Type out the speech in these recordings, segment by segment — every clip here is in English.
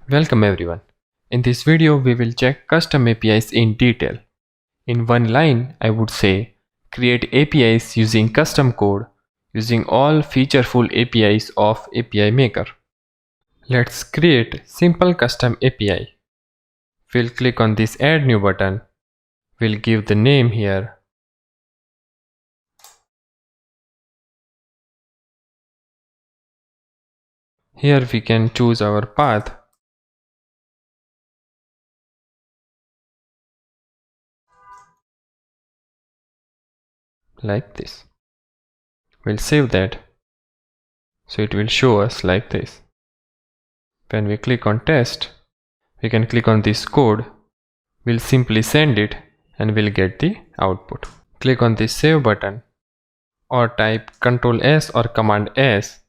Welcome everyone. In this video we will check custom APIs in detail. In one line I would say create APIs using custom code using all featureful APIs of API Maker. Let's create simple custom API. We'll click on this add new button. We'll give the name here. Here we can choose our path. Like this. We'll save that. So it will show us like this. When we click on test, we can click on this code. We'll simply send it and we'll get the output. Click on this save button or type Ctrl S or Command S.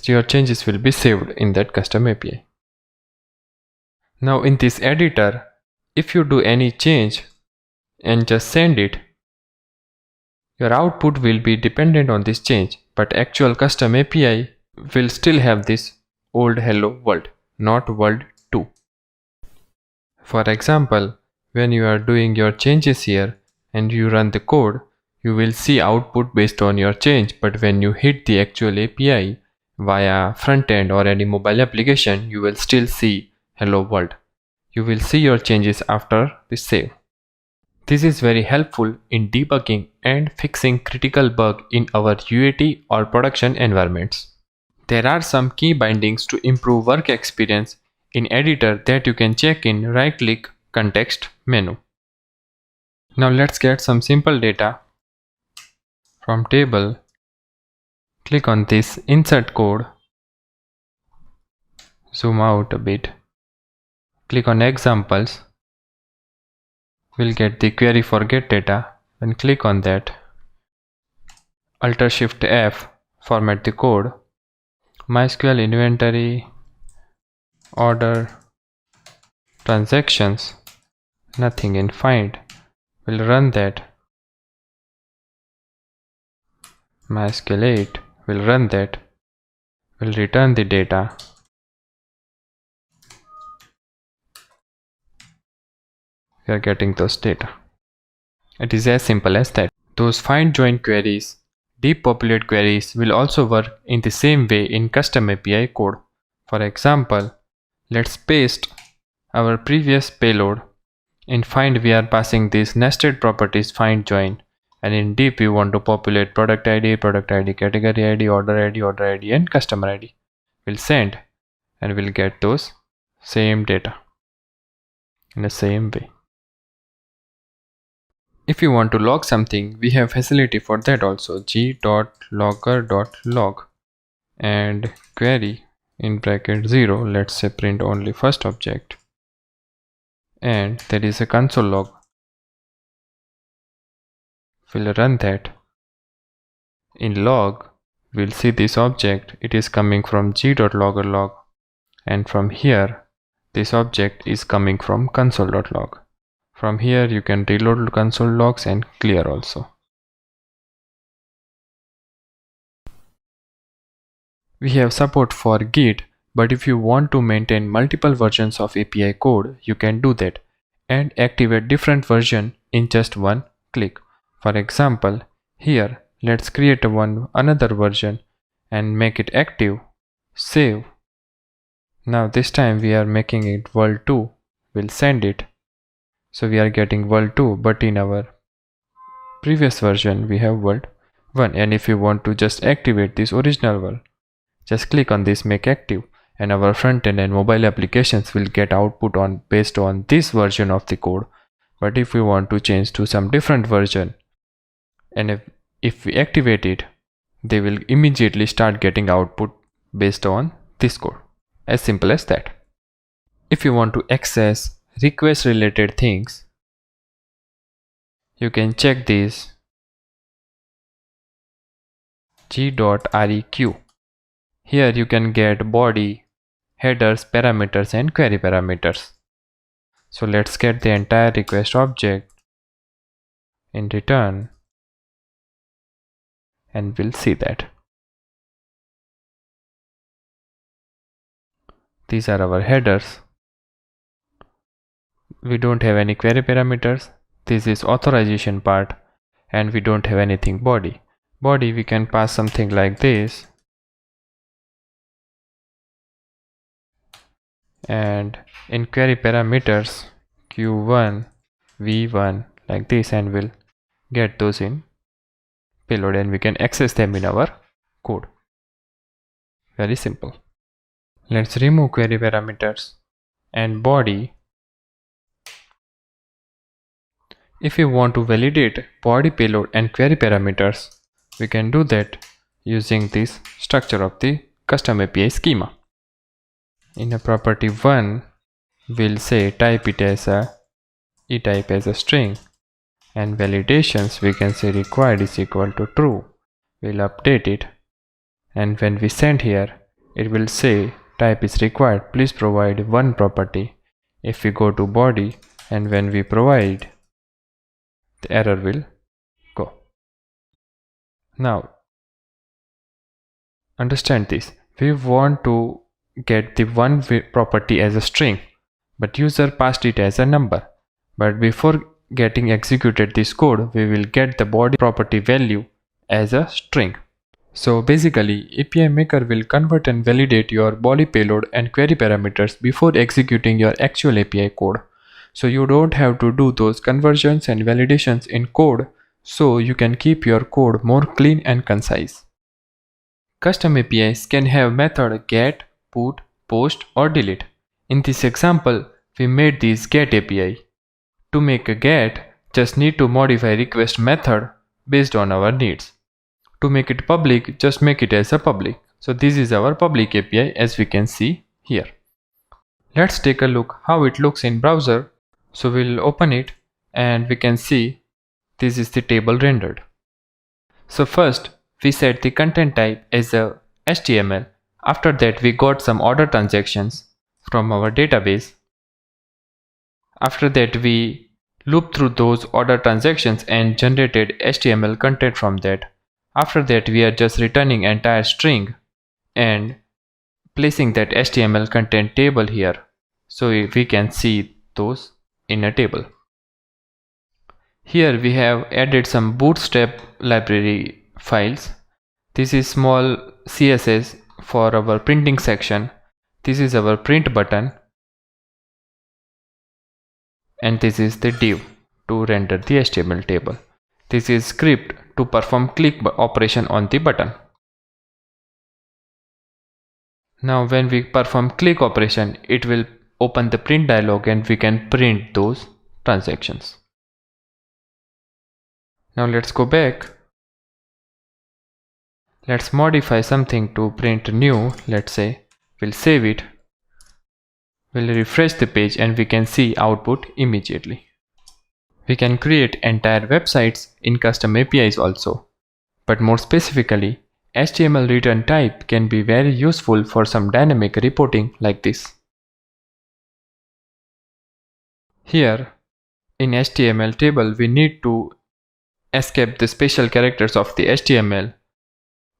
Your changes will be saved in that custom API. Now in this editor, if you do any change and just send it, your output will be dependent on this change, but actual custom API will still have this old hello world, not world 2. For example, when you are doing your changes here and you run the code, you will see output based on your change, but when you hit the actual API via front-end or any mobile application, you will still see hello world. You will see your changes after the save. This is very helpful in debugging and fixing critical bugs in our UAT or production environments. There are some key bindings to improve work experience in editor that you can check in right-click context menu. Now let's get some simple data from table. Click on this insert code. Zoom out a bit. Click on examples. We'll get the query for get data. Then click on that. Alt+Shift+F, format the code. MySQL inventory, order, transactions, nothing in find. We'll run that. MySQL 8, we'll run that. We'll return the data. We are getting those data. It is as simple as that. Those find join queries, deep populate queries will also work in the same way in custom API code. For example, let's paste our previous payload. In find we are passing these nested properties find join, and in deep we want to populate product ID, category ID, order ID and customer ID. We'll send and we'll get those same data in the same way. If you want to log something, we have facility for that also. g.logger.log and query in bracket 0, let's say print only first object, and there is a console log. We'll run that. In log, we'll see this object. It is coming from g.logger.log, and from here this object is coming from console.log. From here you can reload console logs and clear also. We have support for Git, but if you want to maintain multiple versions of API code, you can do that and activate different version in just one click. For example, here let's create another version and make it active. Save. Now this time we are making it world 2. We'll send it. So we are getting world 2, but in our previous version we have world 1, and if you want to just activate this original world, just click on this make active, and our front end and mobile applications will get output based on this version of the code. But if we want to change to some different version, and if we activate it, they will immediately start getting output based on this code. As simple as that. If you want to access request related things, you can check this g.req. Here you can get body, headers, parameters and query parameters. So let's get the entire request object in return and we'll see that. These are our headers. We don't have any query parameters. This is authorization part, and we don't have anything body. Body we can pass something like this, and in query parameters q1 v1 like this, and we'll get those in payload and we can access them in our code. Very simple. Let's remove query parameters and body. If we want to validate body payload and query parameters, we can do that using this structure of the custom API schema. In a property 1, we'll say type it as a eType as a string, and validations we can say required is equal to true. We'll update it, and when we send here, it will say type is required, please provide one property. If we go to body and when we provide, the error will go. Now understand this, we want to get the one property as a string, but user passed it as a number. But before getting executed this code, we will get the body property value as a string. So basically, API Maker will convert and validate your body payload and query parameters before executing your actual API code. So you don't have to do those conversions and validations in code, so you can keep your code more clean and concise. Custom APIs can have method get, put, post or delete. In this example, we made this get API. To make a get, just need to modify request method based on our needs. To make it public, just make it as a public. So this is our public API as we can see here. Let's take a look how it looks in browser. So we'll open it and we can see this is the table rendered. So first we set the content type as a HTML. After that we got some order transactions from our database. After that we looped through those order transactions and generated HTML content from that. After that we are just returning entire string and placing that HTML content table here, so we can see those in a table. Here we have added some bootstrap library files. This is small CSS for our printing section. This is our print button, and this is the div to render the HTML table. This is script to perform click operation on the button. Now when we perform click operation, it will open the print dialog and we can print those transactions. Now let's go back. Let's modify something to print new. Let's say we'll save it. We'll refresh the page and we can see output immediately. We can create entire websites in custom APIs also. But more specifically, HTML return type can be very useful for some dynamic reporting like this. Here, in HTML table, we need to escape the special characters of the HTML.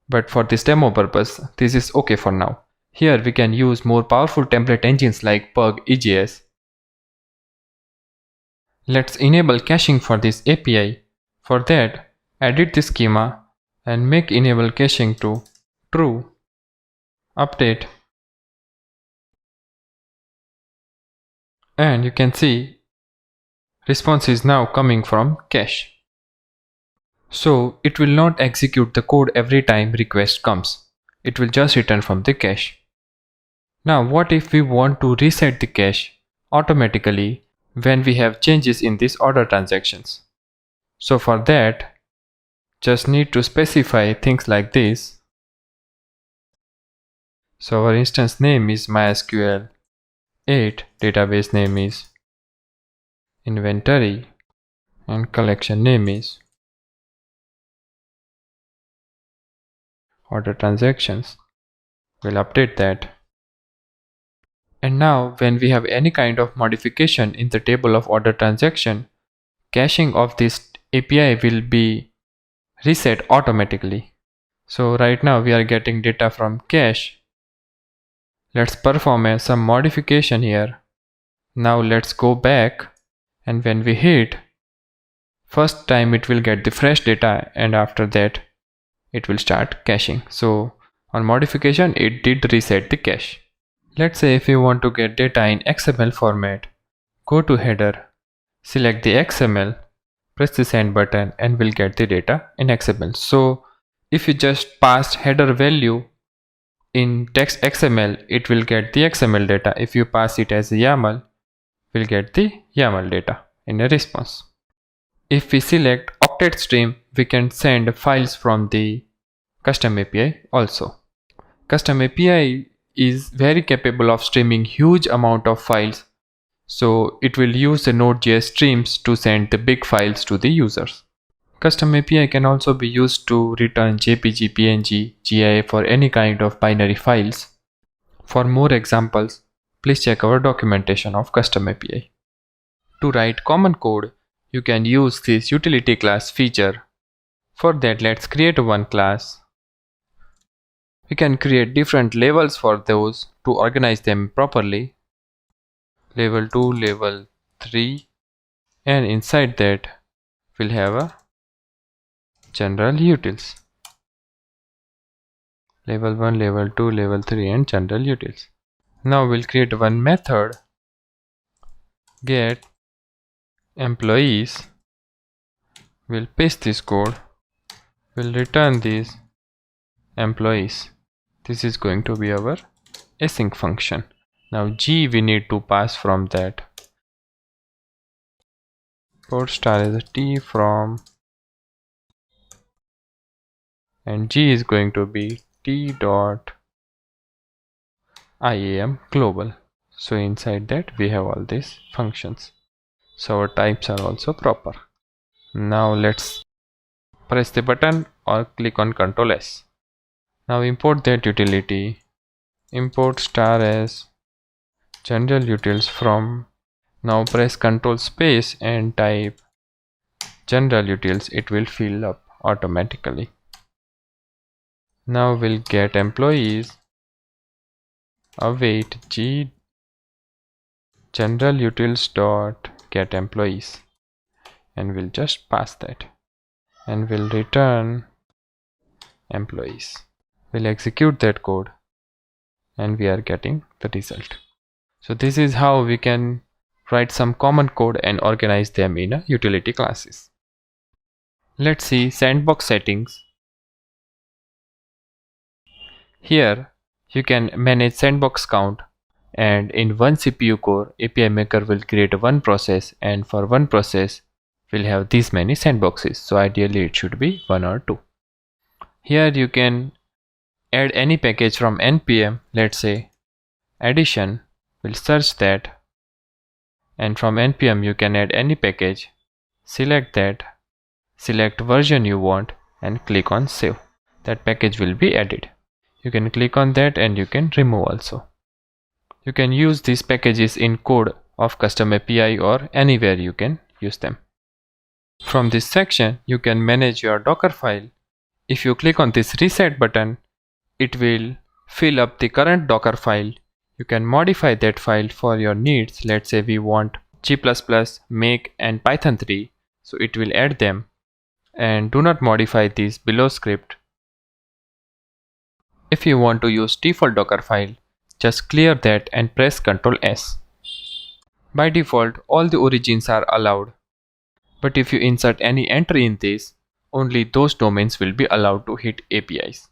But for this demo purpose, this is okay for now. Here we can use more powerful template engines like Pug EJS. Let's enable caching for this API. For that, edit the schema and make enable caching to true. Update. And you can see response is now coming from cache. So it will not execute the code every time request comes. It will just return from the cache. Now what if we want to reset the cache automatically when we have changes in these order transactions? So for that, just need to specify things like this. So our instance name is MySQL 8, database name is inventory, and collection name is order transactions. We'll update that. And now when we have any kind of modification in the table of order transaction, caching of this API will be reset automatically. So right now we are getting data from cache. Let's perform some modification here. Now let's go back, and when we hit, first time it will get the fresh data, and after that it will start caching. So on modification it did reset the cache. Let's say if you want to get data in XML format, go to header, select the XML, press the send button, and we'll get the data in XML. So if you just passed header value in text XML, it will get the XML data. If you pass it as a YAML, we'll get the YAML data in a response. If we select Octet Stream, we can send files from the custom API also. Custom API is very capable of streaming huge amount of files, so it will use the Node.js streams to send the big files to the users. Custom API can also be used to return JPG, PNG, GIF or any kind of binary files. For more examples, please check our documentation of Custom API. To write common code, you can use this utility class feature. For that, let's create one class. We can create different levels for those to organize them properly. Level 2, level 3, and inside that we'll have a general utils. Level 1, level 2, level 3 and general utils. Now we'll create one method, get employees. We'll paste this code. We'll return these employees. This is going to be our async function. Now G we need to pass from that. Port star is a T from, and G is going to be T.IAM global. So inside that we have all these functions. So our types are also proper. Now let's press the button or click on Ctrl S. Now import that utility. Import star as general utils from. Now press Ctrl space and type general utils. It will fill up automatically. Now we'll get employees, await G general utils dot get employees, and we'll just pass that, and we'll return employees. We'll execute that code, and we are getting the result. So this is how we can write some common code and organize them in a utility classes. Let's see sandbox settings. Here you can manage sandbox count, and in one CPU core API Maker will create one process, and for one process we'll have these many sandboxes. So ideally it should be 1 or 2. Here you can add any package from npm. Let's say addition. We'll search that, and from npm you can add any package. Select that, select version you want, and click on save. That package will be added. You can click on that and you can remove also. You can use these packages in code of custom API or anywhere you can use them. From this section you can manage your Docker file. If you click on this reset button, it will fill up the current Docker file. You can modify that file for your needs. Let's say we want G++, Make and Python 3, so it will add them. And do not modify these below script. If you want to use default Docker file, just clear that and press Ctrl S. By default, all the origins are allowed. But if you insert any entry in this, only those domains will be allowed to hit APIs.